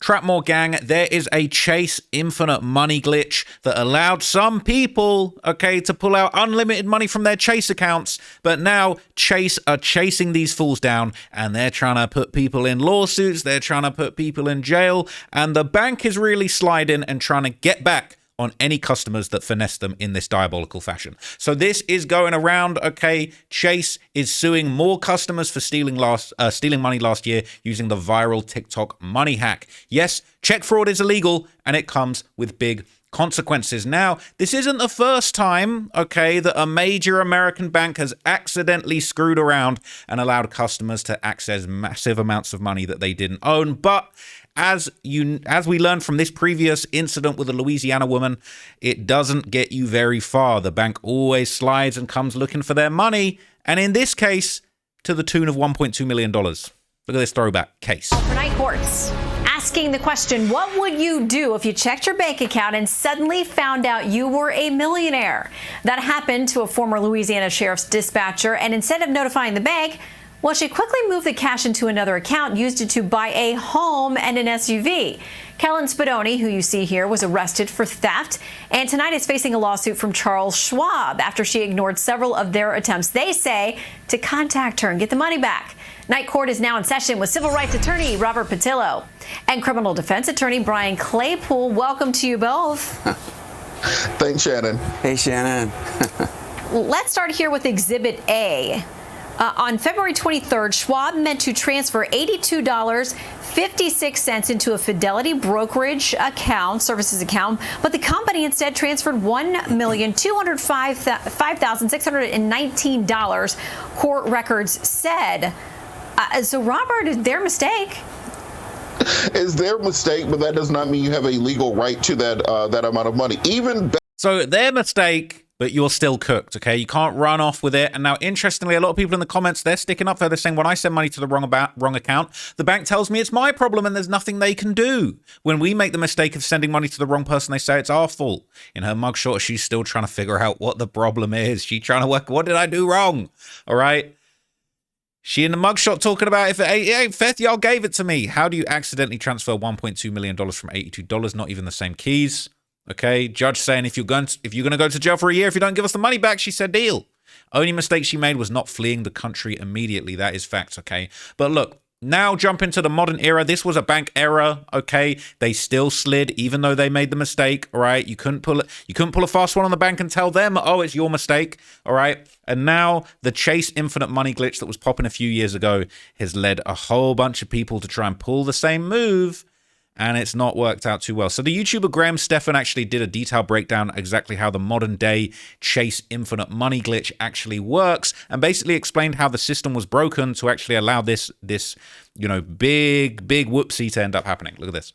Trapmore gang, there is a Chase infinite money glitch that allowed some people, okay, to pull out unlimited money from their Chase accounts, but now Chase are chasing these fools down and they're trying to put people in lawsuits, they're trying to put people in jail, and the bank is really sliding and trying to get back on any customers that finesse them in this diabolical fashion. So this is going around, okay? Chase is suing more customers for stealing money last year using the viral TikTok money hack. Yes, check fraud is illegal and it comes with big consequences. Now, this isn't the first time, okay, that a major American bank has accidentally screwed around and allowed customers to access massive amounts of money that they didn't own. But as we learned from this previous incident with a Louisiana woman, it doesn't get you very far. The bank always slides and comes looking for their money, and in this case, to the tune of $1.2 million. Look at this throwback case. Overnight courts asking the question, what would you do if you checked your bank account and suddenly found out you were a millionaire? That happened to a former Louisiana sheriff's dispatcher, and instead of notifying the bank, well, she quickly moved the cash into another account, used it to buy a home and an SUV. Kellen Spadoni, who you see here, was arrested for theft and tonight is facing a lawsuit from Charles Schwab after she ignored several of their attempts, they say, to contact her and get the money back. Night court is now in session with civil rights attorney Robert Patillo and criminal defense attorney Brian Claypool. Welcome to you both. Thanks, Shannon. Hey, Shannon. Let's start here with Exhibit A. On February 23rd, Schwab meant to transfer $82.56 into a Fidelity brokerage account, services account, but the company instead transferred $1,205,619, court records said. So, Robert, is their mistake? Is their mistake, but that does not mean you have a legal right to that amount of money. So their mistake, but you're still cooked, okay? You can't run off with it. And now, interestingly, a lot of people in the comments, they're sticking up for it. They're saying, when I send money to the wrong account, the bank tells me it's my problem and there's nothing they can do. When we make the mistake of sending money to the wrong person, they say it's our fault. In her mugshot, she's still trying to figure out what the problem is. She's trying to work, what did I do wrong? All right? She in the mugshot talking about, if it ain't Feth, y'all gave it to me. How do you accidentally transfer $1.2 million from $82? Not even the same keys. Okay, judge saying if you're going to go to jail for a year if you don't give us the money back, she said deal. Only mistake she made was not fleeing the country immediately. That is fact, okay? But look, now jump into the modern era. This was a bank error, okay? They still slid even though they made the mistake, all right? You couldn't pull a fast one on the bank and tell them, oh, it's your mistake, all right? And now the Chase infinite money glitch that was popping a few years ago has led a whole bunch of people to try and pull the same move, and it's not worked out too well. So the YouTuber Graham Stephan actually did a detailed breakdown exactly how the modern day Chase infinite money glitch actually works, and basically explained how the system was broken to actually allow this big whoopsie to end up happening. Look at this.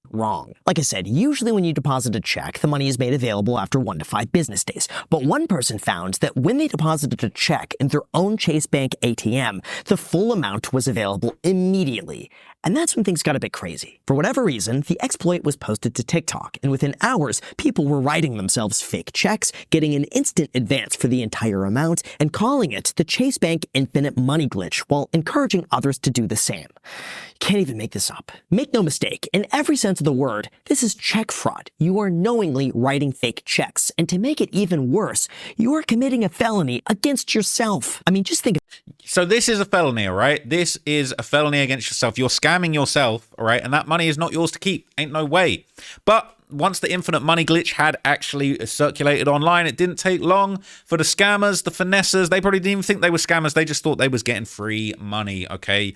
Wrong. Like I said, usually when you deposit a check, the money is made available after 1 to 5 business days. But one person found that when they deposited a check in their own Chase Bank ATM, the full amount was available immediately. And that's when things got a bit crazy. For whatever reason, the exploit was posted to TikTok, and within hours, people were writing themselves fake checks, getting an instant advance for the entire amount, and calling it the Chase Bank Infinite Money Glitch, while encouraging others to do the same. You can't even make this up. Make no mistake, in every sense of the word, this is check fraud. You are knowingly writing fake checks, and to make it even worse, you are committing a felony against yourself. I mean, just think. So this is a felony, all right? This is a felony against yourself. You're scamming yourself, all right? And that money is not yours to keep. Ain't no way. But once the infinite money glitch had actually circulated online, it didn't take long for the scammers, the finessers. They probably didn't even think they were scammers. They just thought they was getting free money, okay?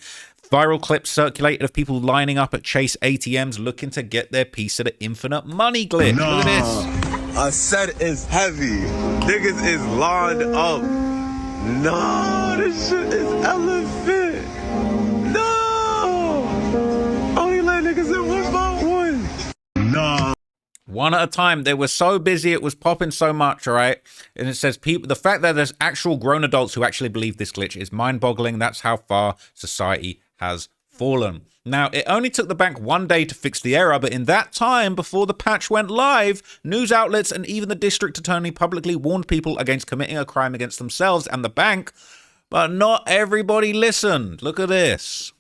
Viral clips circulated of people lining up at Chase ATMs looking to get their piece of the infinite money glitch. Nah, look at this. I said it's heavy. Niggas is lined up. No, this shit is elephant. No. Only let niggas in 1 by 1. No. One at a time. They were so busy, it was popping so much, all right? And it says people, the fact that there's actual grown adults who actually believe this glitch is mind-boggling. That's how far society has fallen. Now, it only took the bank 1 day to fix the error, but in that time, before the patch went live, news outlets and even the district attorney publicly warned people against committing a crime against themselves and the bank, but not everybody listened. Look at this.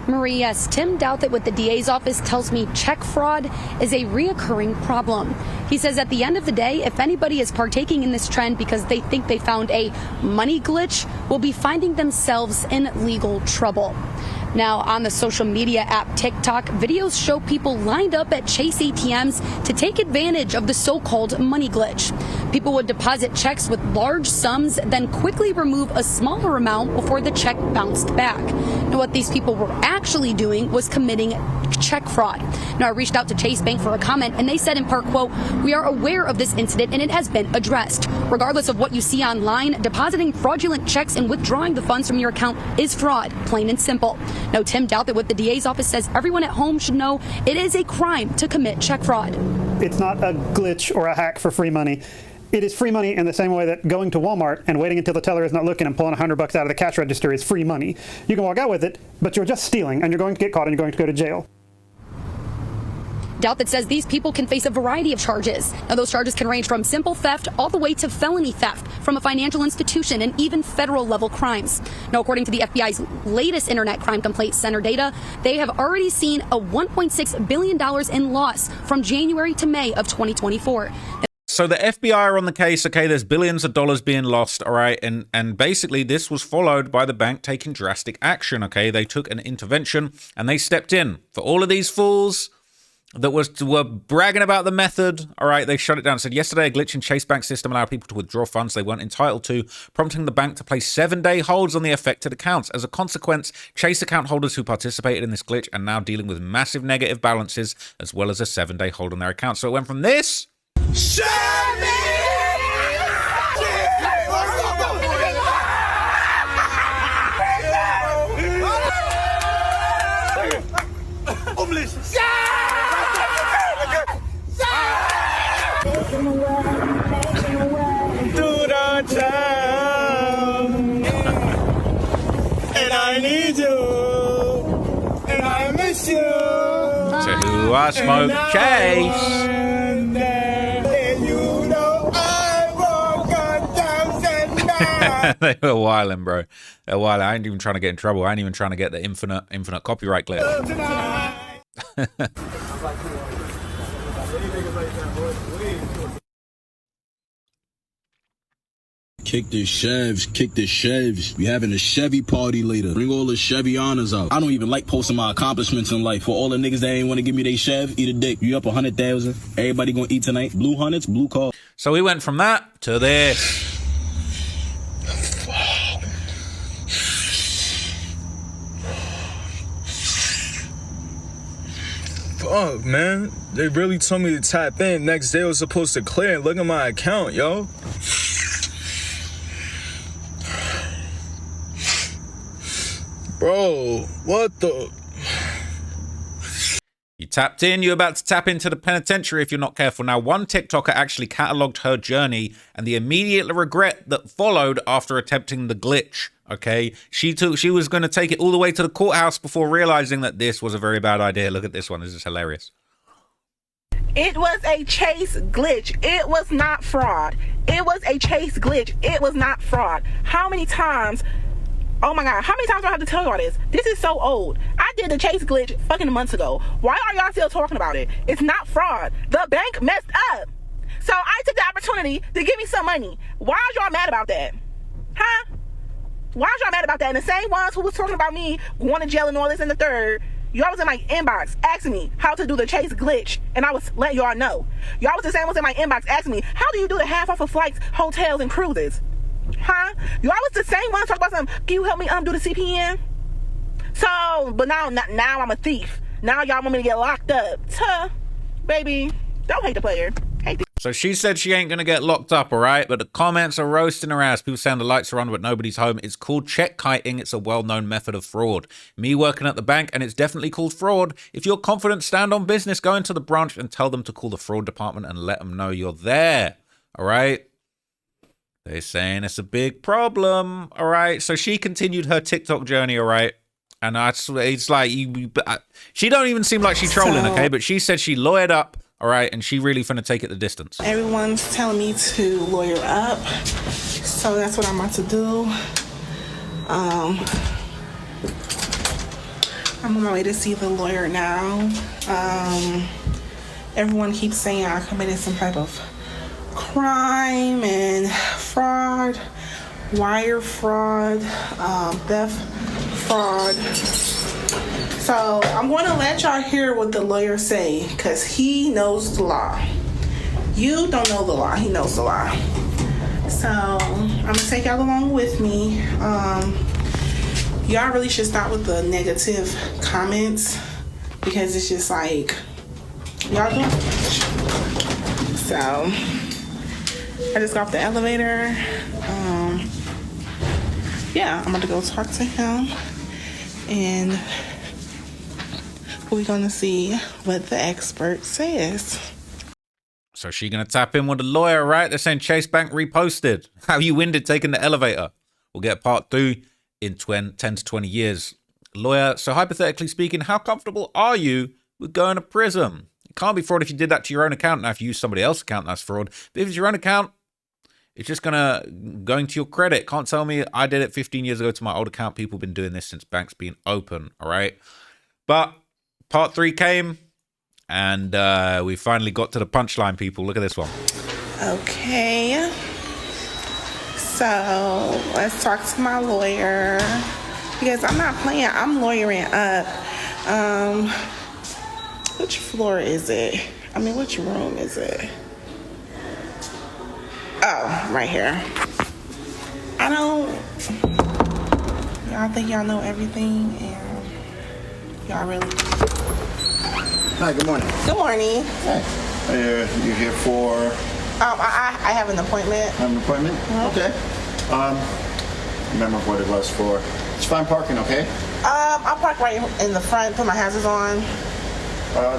Marie, yes, Tim Douthit with the DA's office tells me check fraud is a reoccurring problem. He says at the end of the day, if anybody is partaking in this trend because they think they found a money glitch, will be finding themselves in legal trouble. Now, on the social media app TikTok, videos show people lined up at Chase ATMs to take advantage of the so-called money glitch. People would deposit checks with large sums, then quickly remove a smaller amount before the check bounced back. And what these people were actually doing was committing check fraud. Now, I reached out to Chase Bank for a comment, and they said in part, quote, "We are aware of this incident and it has been addressed. Regardless of what you see online, depositing fraudulent checks and withdrawing the funds from your account is fraud, plain and simple." Now, Tim Douthit with the DA's office says everyone at home should know it is a crime to commit check fraud. It's not a glitch or a hack for free money. It is free money in the same way that going to Walmart and waiting until the teller is not looking and pulling $100 out of the cash register is free money. You can walk out with it, but you're just stealing and you're going to get caught and you're going to go to jail. Douthit says these people can face a variety of charges. Now, those charges can range from simple theft all the way to felony theft from a financial institution and even federal level crimes. Now, according to the FBI's latest Internet Crime Complaint Center data, they have already seen a $1.6 billion in loss from January to May of 2024. So the FBI are on the case. Okay, there's billions of dollars being lost. All right. And basically this was followed by the bank taking drastic action. Okay, they took an intervention and they stepped in for all of these fools that were bragging about the method. All right, they shut it down. Said yesterday a glitch in Chase Bank system allowed people to withdraw funds they weren't entitled to, prompting the bank to place 7-day holds on the affected accounts. As a consequence, Chase account holders who participated in this glitch are now dealing with massive negative balances as well as a 7-day hold on their account. So it went from this. To I smoke Chase. They were wilding, bro. They're wilding. I ain't even trying to get in trouble. I ain't even trying to get the infinite copyright clip. Kick the Chevs. We having a Chevy party later. Bring all the Chevy honors out. I don't even like posting my accomplishments in life. For all the niggas that ain't want to give me they Chev, eat a dick. You up 100,000. Everybody gonna eat tonight. Blue hundreds, blue car. So we went from that to this. Fuck, man. They really told me to tap in. Next day I was supposed to clear and look at my account, yo. Bro, what the? You tapped in, you're about to tap into the penitentiary if you're not careful. Now, one TikToker actually catalogued her journey and the immediate regret that followed after attempting the glitch. Okay, she was going to take it all the way to the courthouse before realizing that this was a very bad idea. Look at this one. This is hilarious. It was a Chase glitch. It was not fraud. It was a Chase glitch. It was not fraud. How many times? Oh my God, how many times do I have to tell y'all this? This is so old. I did the Chase glitch fucking months ago. Why are y'all still talking about it? It's not fraud. The bank messed up. So I took the opportunity to give me some money. Why are y'all mad about that? Huh? Why are y'all mad about that? And the same ones who was talking about me going to jail and all this and the third, y'all was in my inbox asking me how to do the Chase glitch, and I was letting y'all know. Y'all was the same ones in my inbox asking me, how do you do the half off of flights, hotels, and cruises? Huh? Y'all was the same ones talking about something. Can you help me do the CPN? So, but now I'm a thief. Now y'all want me to get locked up. Tuh, baby, don't hate the player. Hate the. So she said she ain't going to get locked up, all right? But the comments are roasting her ass. People saying the lights are on, but nobody's home. It's called check kiting. It's a well-known method of fraud. Me working at the bank, and it's definitely called fraud. If you're confident, stand on business, go into the branch and tell them to call the fraud department and let them know you're there, all right? They're saying it's a big problem, all right? So she continued her TikTok journey, all right? And it's like, she don't even seem like she's trolling, okay? But she said she lawyered up, all right? And she really finna take it the distance. Everyone's telling me to lawyer up, so that's what I'm about to do. I'm on my way to see the lawyer now. Everyone keeps saying I committed some type of crime and fraud, wire fraud, theft fraud. So I'm going to let y'all hear what the lawyer say, because he knows the law. You don't know the law, he knows the law. So I'm going to take y'all along with me. Y'all really should stop with the negative comments, because it's just like, y'all doing too much. So I just got off the elevator. Yeah, I'm about to go talk to him, and we're gonna see what the expert says. So she gonna tap in with the lawyer, right? They're saying Chase Bank reposted. How you winded taking the elevator. We'll get part 2 in 10 to 20 years. Lawyer, so hypothetically speaking, how comfortable are you with going to prison? It can't be fraud if you did that to your own account. Now, if you use somebody else's account, that's fraud. But if it's your own account, it's just going to your credit. Can't tell me I did it 15 years ago to my old account. People have been doing this since banks been open, all right? But part 3 came, and we finally got to the punchline, people. Look at this one. Okay. So let's talk to my lawyer, because I'm not playing. I'm lawyering up. Which floor is it? I mean, which room is it? Oh, right here. Y'all think y'all know everything, and y'all really. Hi, good morning. Good morning. Hey. You're here for? I have an appointment. Have an appointment? Mm-hmm. Okay. Remember what it was for. It's fine parking, okay? I'll park right in the front, put my hazards on.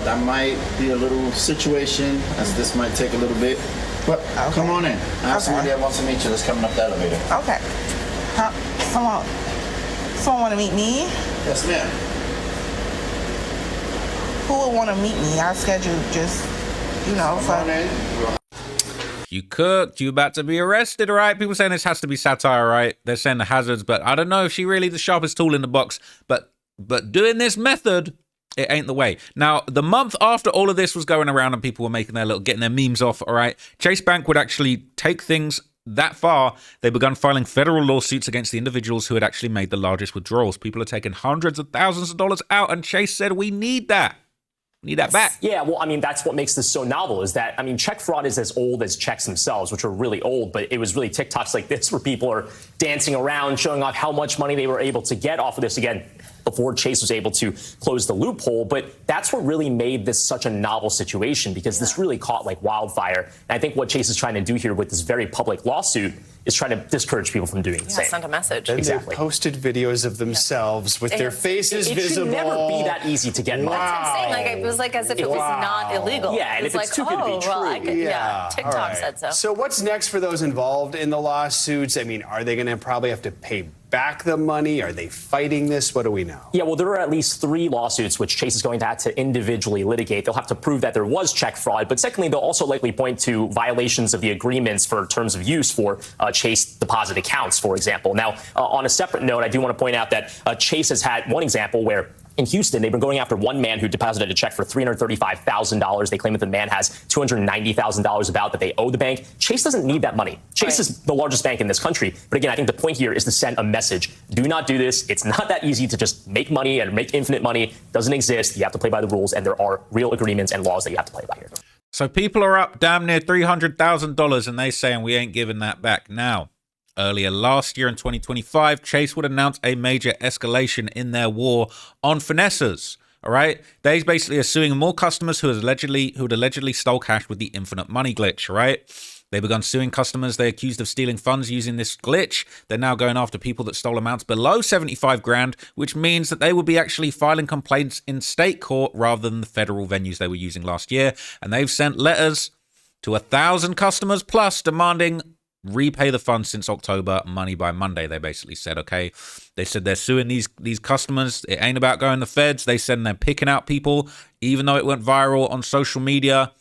That might be a little situation, as this might take a little bit. But come on in. I have somebody that wants to meet you that's coming up the elevator. Okay. Someone want to meet me? Yes, ma'am. Who would want to meet me? I scheduled just, for... You cooked. You about to be arrested, all right? People saying this has to be satire, right? They're saying the hazards, but I don't know if she really the sharpest tool in the box. But doing this method, it ain't the way. Now, the month after all of this was going around and people were making getting their memes off, all right, Chase Bank would actually take things that far. They began filing federal lawsuits against the individuals who had actually made the largest withdrawals. People are taking hundreds of thousands of dollars out, and Chase said, we need that. Need that back. Yeah, well, I mean, that's what makes this so novel is that, I mean, check fraud is as old as checks themselves, which are really old, but it was really TikToks like this where people are dancing around, showing off how much money they were able to get off of this, again, before Chase was able to close the loophole. But that's what really made this such a novel situation, because this really caught like wildfire. And I think what Chase is trying to do here with this very public lawsuit is trying to discourage people from doing the same. Send a message. And exactly. They posted videos of themselves with their faces visible. It should never be that easy to get money. That's what I'm saying. Like, it was like as if it was not illegal. Yeah, and it was if it's too good to be true. Well, TikTok said so. So what's next for those involved in the lawsuits? I mean, are they going to probably have to pay back the money? Are they fighting this? What do we know? Yeah, well, there are at least 3 lawsuits which Chase is going to have to individually litigate. They'll have to prove that there was check fraud, but secondly, they'll also likely point to violations of the agreements for terms of use for Chase deposit accounts, for example. Now, on a separate note, I do want to point out that Chase has had one example where in Houston, they've been going after one man who deposited a check for $335,000. They claim that the man has $290,000 about that they owe the bank. Chase doesn't need that money. Chase is the largest bank in this country. But again, I think the point here is to send a message. Do not do this. It's not that easy to just make money and make infinite money. It doesn't exist. You have to play by the rules, and there are real agreements and laws that you have to play by here. So people are up damn near $300,000, and they saying we ain't giving that back now. Earlier last year in 2025, Chase would announce a major escalation in their war on finessers. All right, they basically are suing more customers who had allegedly stole cash with the infinite money glitch. All right, they begun suing customers they accused of stealing funds using this glitch. They're now going after people that stole amounts below 75 grand, which means that they will be actually filing complaints in state court rather than the federal venues they were using last year. And they've sent letters to 1,000 customers plus demanding repay the funds since October, money by Monday, they basically said, okay? They said they're suing these customers. It ain't about going to feds. They said they're picking out people, even though it went viral on social media.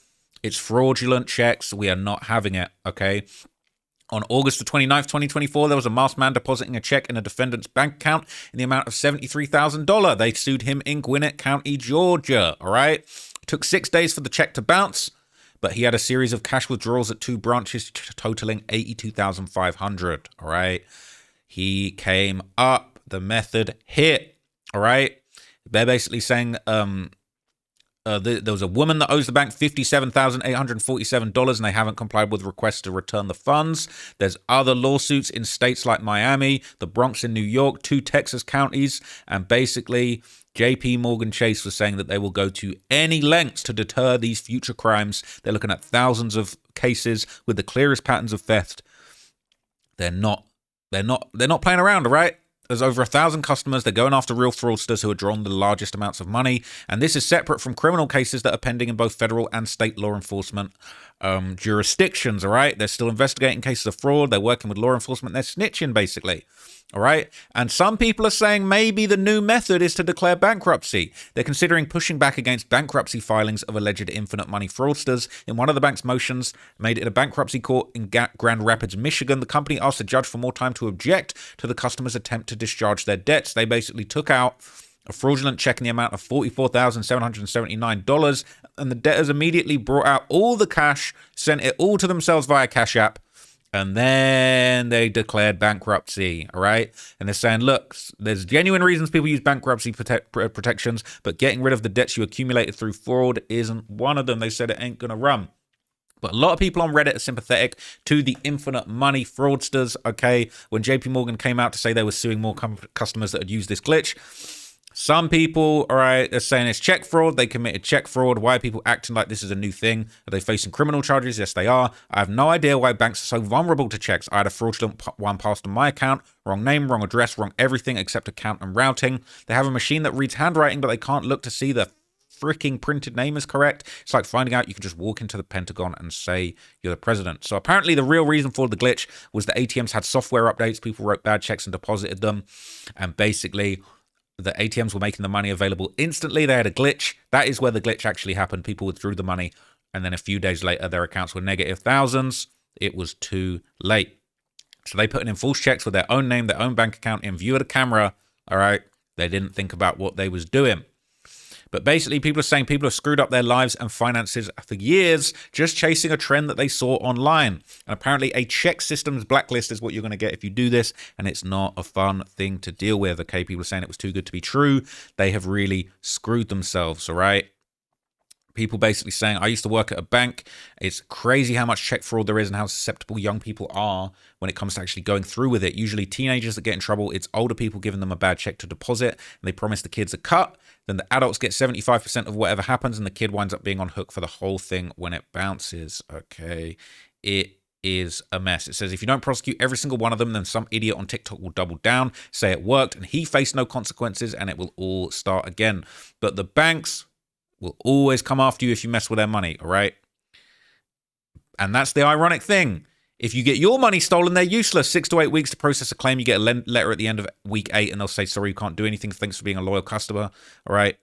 It's fraudulent checks. We are not having it, okay? On August the 29th, 2024, there was a masked man depositing a check in a defendant's bank account in the amount of $73,000. They sued him in Gwinnett County, Georgia. All right. It took 6 days for the check to bounce, but he had a series of cash withdrawals at 2 branches totaling $82,500. All right. He came up. The method hit. All right. They're basically saying there was a woman that owes the bank $57,847 and they haven't complied with requests to return the funds. There's other lawsuits in states like Miami, the Bronx in New York, 2 Texas counties, and basically JP Morgan Chase was saying that they will go to any lengths to deter these future crimes. They're looking at thousands of cases with the clearest patterns of theft. They're not playing around, all right? There's over 1,000 customers. They're going after real fraudsters who are drawing the largest amounts of money. And this is separate from criminal cases that are pending in both federal and state law enforcement jurisdictions, all right? They're still investigating cases of fraud. They're working with law enforcement. They're snitching, basically, all right? And some people are saying maybe the new method is to declare bankruptcy. They're considering pushing back against bankruptcy filings of alleged infinite money fraudsters. In one of the bank's motions made in a bankruptcy court in Grand Rapids, Michigan, the company asked the judge for more time to object to the customer's attempt to discharge their debts. They basically took out a fraudulent check in the amount of $44,779, and the debtors immediately brought out all the cash, sent it all to themselves via Cash App, and then they declared bankruptcy, all right? And they're saying, look, there's genuine reasons people use bankruptcy protections, but getting rid of the debts you accumulated through fraud isn't one of them. They said it ain't going to run. But a lot of people on Reddit are sympathetic to the infinite money fraudsters, okay? When JP Morgan came out to say they were suing more customers that had used this glitch, some people, all right, they're saying it's check fraud. They committed check fraud. Why are people acting like this is a new thing? Are they facing criminal charges? Yes, they are. I have no idea why banks are so vulnerable to checks. I had a fraudulent one passed on my account. Wrong name, wrong address, wrong everything except account and routing. They have a machine that reads handwriting, but they can't look to see the freaking printed name is correct. It's like finding out you can just walk into the Pentagon and say you're the president. So apparently the real reason for the glitch was that ATMs had software updates. People wrote bad checks and deposited them. And basically the ATMs were making the money available instantly. They had a glitch. That is where the glitch actually happened. People withdrew the money, and then a few days later, their accounts were negative thousands. It was too late. So they put in false checks with their own name, their own bank account in view of the camera. All right. They didn't think about what they was doing. But basically, people are saying people have screwed up their lives and finances for years just chasing a trend that they saw online. And apparently a check systems blacklist is what you're going to get if you do this. And it's not a fun thing to deal with. Okay, people are saying it was too good to be true. They have really screwed themselves, all right? People basically saying, I used to work at a bank. It's crazy how much check fraud there is and how susceptible young people are when it comes to actually going through with it. Usually teenagers that get in trouble, it's older people giving them a bad check to deposit, and they promise the kids a cut. Then the adults get 75% of whatever happens, and the kid winds up being on hook for the whole thing when it bounces. Okay, it is a mess. It says if you don't prosecute every single one of them, then some idiot on TikTok will double down, say it worked, and he faced no consequences, and it will all start again. But the banks will always come after you if you mess with their money, all right? And that's the ironic thing. If you get your money stolen, they're useless. 6 to 8 weeks to process a claim. You get a letter at the end of week 8, and they'll say, sorry, you can't do anything. Thanks for being a loyal customer, all right?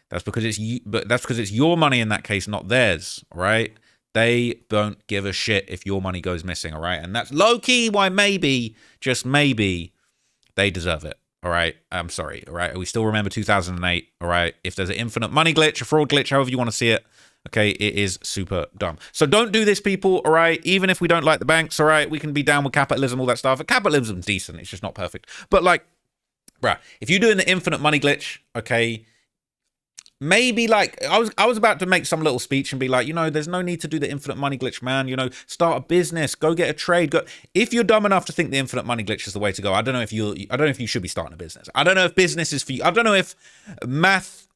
That's because it's you, but that's because it's your money in that case, not theirs, all right? They don't give a shit if your money goes missing, all right? And that's low-key why maybe, just maybe, they deserve it. All right, I'm sorry, all right? We still remember 2008, all right? If there's an infinite money glitch, a fraud glitch, however you want to see it, okay, it is super dumb. So don't do this, people, all right? Even if we don't like the banks, all right? We can be down with capitalism, all that stuff. Capitalism's decent, it's just not perfect. But like, bruh, if you're doing the infinite money glitch, okay, maybe like, I was about to make some little speech and be like, you know, there's no need to do the infinite money glitch, man. You know, start a business, go get a trade. Go. If you're dumb enough to think the infinite money glitch is the way to go, I don't know if you should be starting a business. I don't know if business is for you. I don't know if math,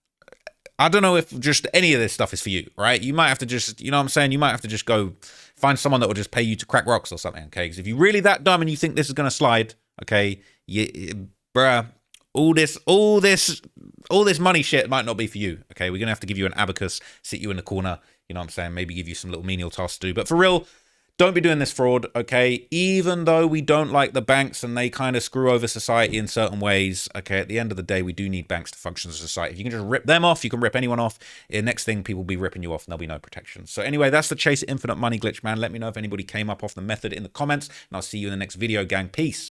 I don't know if just any of this stuff is for you, right? You might have to just, you know what I'm saying? You might have to just go find someone that will just pay you to crack rocks or something, okay? Because if you're really that dumb and you think this is going to slide, okay, bruh, all this money shit might not be for you, okay? We're going to have to give you an abacus, sit you in the corner, you know what I'm saying? Maybe give you some little menial tasks to do. But for real, Don't be doing this fraud, okay? Even though we don't like the banks and they kind of screw over society in certain ways, okay, at the end of the day, we do need banks to function as a society. If you can just rip them off, you can rip anyone off. Next thing, people will be ripping you off and there'll be no protection. So anyway, that's the Chase Infinite Money glitch, man. Let me know if anybody came up off the method in the comments, and I'll see you in the next video, gang. Peace.